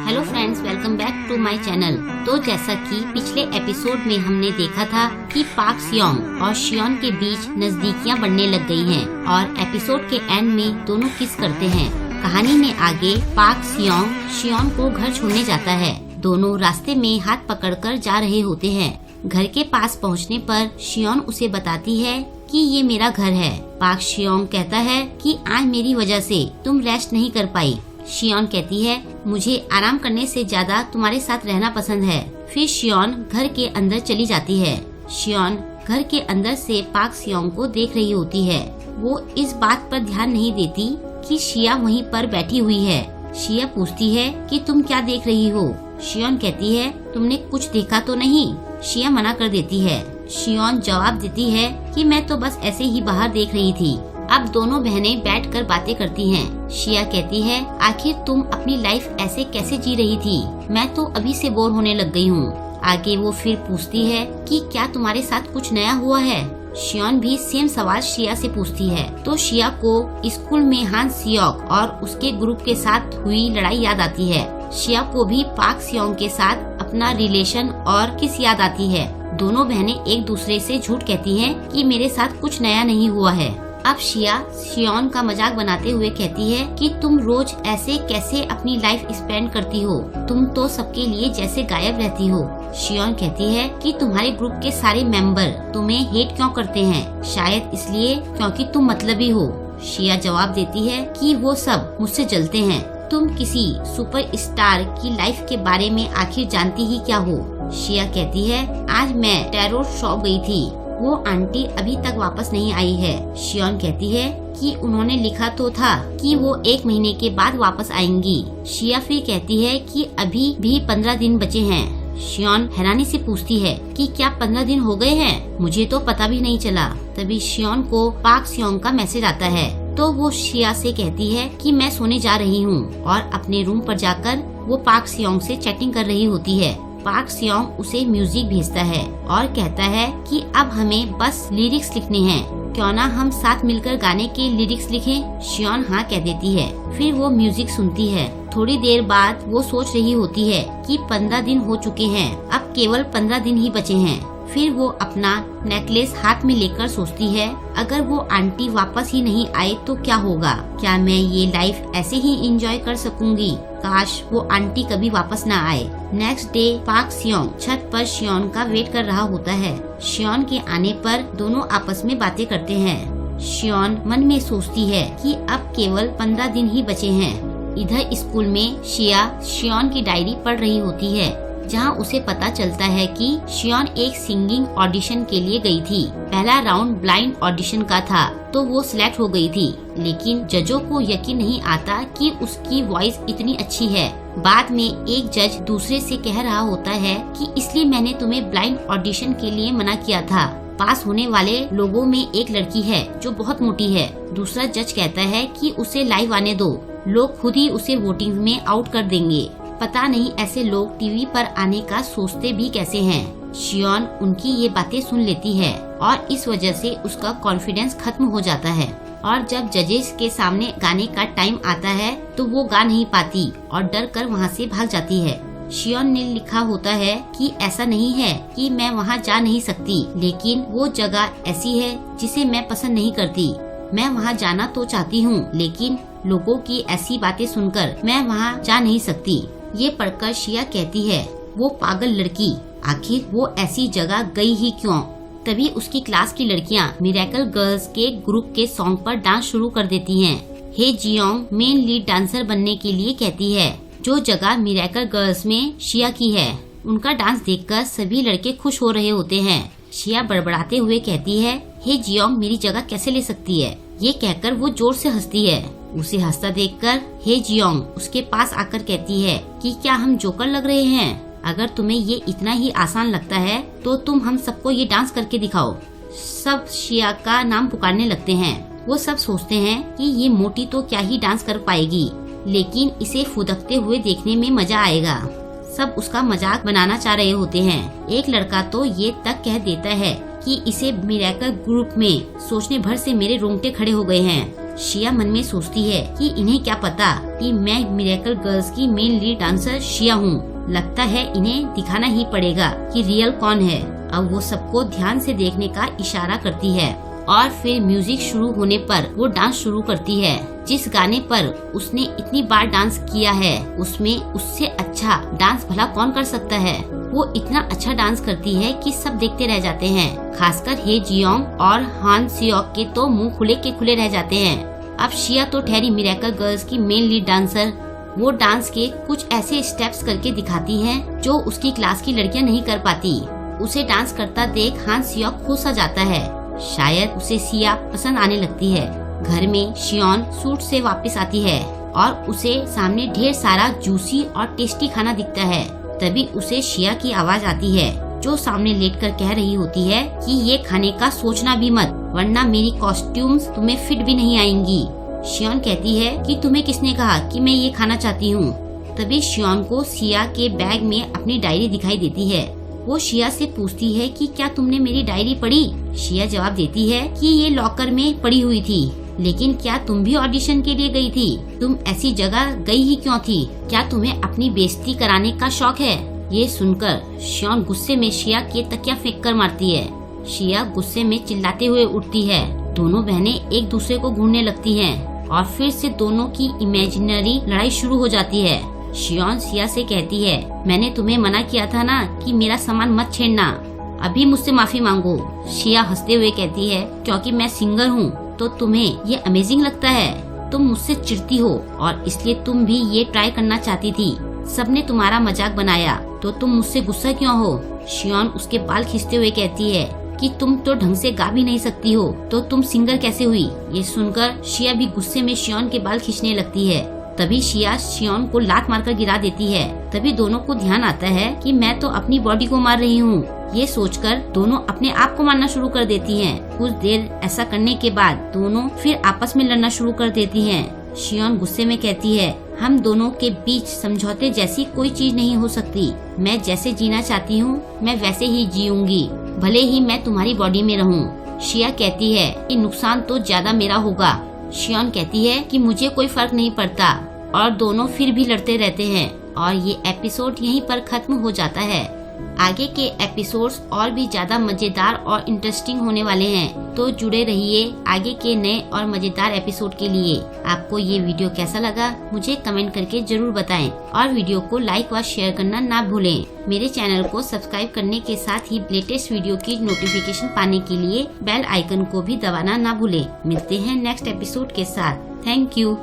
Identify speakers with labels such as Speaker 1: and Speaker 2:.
Speaker 1: Hello friends, welcome back to my channel. तो जैसा कि पिछले एपिसोड में हमने देखा था कि पाक सियोंग और शियोन के बीच नजदीकियां बढ़ने लग गई हैं और एपिसोड के एंड में दोनों किस करते हैं। कहानी में आगे पाक सियोंग शियोन को घर छोड़ने जाता है। दोनों रास्ते में हाथ पकड़कर जा रहे होते हैं। घर के पास पहुंचने पर शियोन उसे बताती है कि ये मेरा घर है। पाक सियोंग कहता है कि आज मेरी वजह से तुम रेस्ट नहीं कर पाई। शियोन कहती है मुझे आराम करने से ज्यादा तुम्हारे साथ रहना पसंद है। फिर शियोन घर के अंदर चली जाती है। शियोन घर के अंदर से पाक सियोंग को देख रही होती है। वो इस बात पर ध्यान नहीं देती कि शिया वहीं पर बैठी हुई है। शिया पूछती है कि तुम क्या देख रही हो। शियोन कहती है तुमने कुछ देखा तो नहीं। शिया मना कर देती है। शियोन जवाब देती है कि मैं तो बस ऐसे ही बाहर देख रही थी। अब दोनों बहनें बैठकर बातें करती हैं। शिया कहती है आखिर तुम अपनी लाइफ ऐसे कैसे जी रही थी, मैं तो अभी से बोर होने लग गई हूँ। आगे वो फिर पूछती है कि क्या तुम्हारे साथ कुछ नया हुआ है। शियोन भी सेम सवाल शिया से पूछती है। तो शिया को स्कूल में हान सियोक और उसके ग्रुप के साथ हुई लड़ाई याद आती है। शिया को भी पाक सियोंग के साथ अपना रिलेशन और किस याद आती है। दोनों बहनें एक दूसरे से झूठ कहती हैं कि मेरे साथ कुछ नया नहीं हुआ है। अब शिया शियोन का मजाक बनाते हुए कहती है कि तुम रोज ऐसे कैसे अपनी लाइफ स्पेंड करती हो, तुम तो सबके लिए जैसे गायब रहती हो। शियोन कहती है कि तुम्हारे ग्रुप के सारे मेंबर तुम्हें हेट क्यों करते हैं, शायद इसलिए क्योंकि तुम मतलबी हो। शिया जवाब देती है कि वो सब मुझसे जलते हैं। तुम किसी सुपरस्टार की लाइफ के बारे में आखिर जानती ही क्या हो। शिया कहती है आज मैं टैरो शॉप गई थी, वो आंटी अभी तक वापस नहीं आई है। शियोन कहती है कि उन्होंने लिखा तो था कि वो 1 महीने के बाद वापस आएंगी। शिया फिर कहती है कि अभी भी 15 दिन बचे हैं। शियोन हैरानी से पूछती है कि क्या 15 दिन हो गए हैं, मुझे तो पता भी नहीं चला। तभी शियोन को पाक सियोंग का मैसेज आता है। तो वो शिया से कहती है कि मैं सोने जा रही हूँ और अपने रूम पर जाकर वो पाक सियोंग से चैटिंग कर रही होती है। पाक सियोंग उसे म्यूजिक भेजता है और कहता है कि अब हमें बस लिरिक्स लिखने हैं, क्यों ना हम साथ मिलकर गाने के लिरिक्स लिखें। शियोन हाँ कह देती है। फिर वो म्यूजिक सुनती है। थोड़ी देर बाद वो सोच रही होती है कि 15 दिन हो चुके हैं, अब केवल 15 दिन ही बचे हैं। फिर वो अपना नेकलेस हाथ में लेकर सोचती है अगर वो आंटी वापस ही नहीं आए तो क्या होगा, क्या मैं ये लाइफ ऐसे ही एंजॉय कर सकूंगी। काश वो आंटी कभी वापस ना आए। नेक्स्ट डे पाक सियोंग छत पर शियोन का वेट कर रहा होता है। शियोन के आने पर दोनों आपस में बातें करते हैं। शियोन मन में सोचती है कि अब केवल 15 दिन ही बचे हैं। इधर स्कूल में शिया शियोन की डायरी पढ़ रही होती है, जहां उसे पता चलता है कि शियोन एक सिंगिंग ऑडिशन के लिए गई थी। पहला राउंड ब्लाइंड ऑडिशन का था तो वो सिलेक्ट हो गई थी, लेकिन जजों को यकीन नहीं आता कि उसकी वॉइस इतनी अच्छी है। बाद में एक जज दूसरे से कह रहा होता है कि इसलिए मैंने तुम्हें ब्लाइंड ऑडिशन के लिए मना किया था। पास होने वाले लोगों में एक लड़की है जो बहुत मोटी है। दूसरा जज कहता है कि उसे लाइव आने दो, लोग खुद ही उसे वोटिंग में आउट कर देंगे। पता नहीं ऐसे लोग टीवी पर आने का सोचते भी कैसे हैं। शियोन उनकी ये बातें सुन लेती है और इस वजह से उसका कॉन्फिडेंस खत्म हो जाता है और जब जजेस के सामने गाने का टाइम आता है तो वो गा नहीं पाती और डर कर वहाँ से भाग जाती है। शियोन ने लिखा होता है कि ऐसा नहीं है कि मैं वहाँ जा नहीं सकती, लेकिन वो जगह ऐसी है जिसे मैं पसंद नहीं करती। मैं वहाँ जाना तो चाहती हूँ, लेकिन लोगों की ऐसी बातें सुनकर मैं वहाँ जा नहीं सकती। ये पढ़कर शिया कहती है वो पागल लड़की, आखिर वो ऐसी जगह गई ही क्यों। तभी उसकी क्लास की लड़कियां मिरेकल गर्ल्स के ग्रुप के सॉन्ग पर डांस शुरू कर देती हैं। हे जियोंग मेन लीड डांसर बनने के लिए कहती है, जो जगह मिरेकल गर्ल्स में शिया की है। उनका डांस देखकर सभी लड़के खुश हो रहे होते हैं। शिया बड़बड़ाते हुए कहती है हे जियोंग मेरी जगह कैसे ले सकती है। ये कहकर वो जोर से हंसती है। उसे हंसता देखकर हे जियोंग उसके पास आकर कहती है कि क्या हम जोकर लग रहे हैं। अगर तुम्हें ये इतना ही आसान लगता है तो तुम हम सबको ये डांस करके दिखाओ। सब शिया का नाम पुकारने लगते हैं। वो सब सोचते हैं कि ये मोटी तो क्या ही डांस कर पाएगी, लेकिन इसे फुदकते हुए देखने में मजा आएगा। सब उसका मजाक बनाना चाह रहे होते हैं। एक लड़का तो ये तक कह देता है कि इसे मिरेकल ग्रुप में सोचने भर से मेरे रोंगटे खड़े हो गए हैं। शिया मन में सोचती है कि इन्हें क्या पता कि मैं मिरेकल गर्ल्स की मेन लीड डांसर शिया हूँ। लगता है इन्हें दिखाना ही पड़ेगा कि रियल कौन है। अब वो सबको ध्यान से देखने का इशारा करती है और फिर म्यूजिक शुरू होने पर वो डांस शुरू करती है। जिस गाने पर उसने इतनी बार डांस किया है उसमें उससे अच्छा डांस भला कौन कर सकता है। वो इतना अच्छा डांस करती है कि सब देखते रह जाते हैं, खासकर हे जियोंग और हान सियोक के तो मुंह खुले के खुले रह जाते हैं। अब शिया तो ठहरी मिरेकल गर्ल्स की मेन लीड डांसर। वो डांस के कुछ ऐसे स्टेप्स करके दिखाती है जो उसकी क्लास की लड़कियां नहीं कर पाती। उसे डांस करता देख हान सियोक खुश हो जाता है। शायद उसे शिया पसंद आने लगती है। घर में शियोन सूट से वापस आती है और उसे सामने ढेर सारा जूसी और टेस्टी खाना दिखता है। तभी उसे शिया की आवाज आती है जो सामने लेटकर कह रही होती है कि ये खाने का सोचना भी मत, वरना मेरी कॉस्ट्यूम्स तुम्हें फिट भी नहीं आएंगी। शियोन कहती है कि तुम्हें किसने कहा कि मैं ये खाना चाहती हूँ। तभी शियोन को शिया के बैग में अपनी डायरी दिखाई देती है। वो शिया से पूछती है कि क्या तुमने मेरी डायरी पढ़ी। शिया जवाब देती है कि ये लॉकर में पड़ी हुई थी। लेकिन क्या तुम भी ऑडिशन के लिए गई थी? तुम ऐसी जगह गई ही क्यों थी? क्या तुम्हें अपनी बेइज्जती कराने का शौक है? ये सुनकर शियोन गुस्से में शिया के तकिया फेंक कर मारती है। शिया गुस्से में चिल्लाते हुए उठती है। दोनों बहनें एक दूसरे को घूरने लगती हैं और फिर से दोनों की इमेजिनरी लड़ाई शुरू हो जाती है। शियोन शिया से कहती है, मैंने तुम्हें मना किया था ना कि मेरा सामान मत छेड़ना, अभी मुझसे माफी मांगो। शिया हंसते हुए कहती है, क्योंकि मैं सिंगर हूँ तो तुम्हें ये अमेजिंग लगता है। तुम मुझसे चिढ़ती हो और इसलिए तुम भी ये ट्राई करना चाहती थी। सबने तुम्हारा मजाक बनाया तो तुम मुझसे गुस्सा क्यों हो? शियोन उसके बाल खींचते हुए कहती है कि तुम तो ढंग से गा भी नहीं सकती हो तो तुम सिंगर कैसे हुई? ये सुनकर शिया भी गुस्से में शियोन के बाल खींचने लगती है। तभी शिया शियोन को लात मारकर गिरा देती है। तभी दोनों को ध्यान आता है कि मैं तो अपनी बॉडी को मार रही हूँ। ये सोचकर दोनों अपने आप को मारना शुरू कर देती हैं। कुछ देर ऐसा करने के बाद दोनों फिर आपस में लड़ना शुरू कर देती हैं। शियोन गुस्से में कहती है, हम दोनों के बीच समझौते जैसी कोई चीज नहीं हो सकती। मैं जैसे जीना चाहती हूँ मैं वैसे ही जीऊंगी, भले ही मैं तुम्हारी बॉडी में रहूँ। शिया कहती है कि नुकसान तो ज्यादा मेरा होगा। शियोन कहती है कि मुझे कोई फर्क नहीं पड़ता और दोनों फिर भी लड़ते रहते हैं और ये एपिसोड यहीं पर खत्म हो जाता है। आगे के एपिसोड्स और भी ज्यादा मजेदार और इंटरेस्टिंग होने वाले हैं, तो जुड़े रहिए आगे के नए और मजेदार एपिसोड के लिए। आपको ये वीडियो कैसा लगा मुझे कमेंट करके जरूर बताएं और वीडियो को लाइक व शेयर करना ना भूलें। मेरे चैनल को सब्सक्राइब करने के साथ ही लेटेस्ट वीडियो की नोटिफिकेशन पाने के लिए बेल आइकन को भी दबाना ना भूलें। मिलते हैं नेक्स्ट एपिसोड के साथ। Thank you.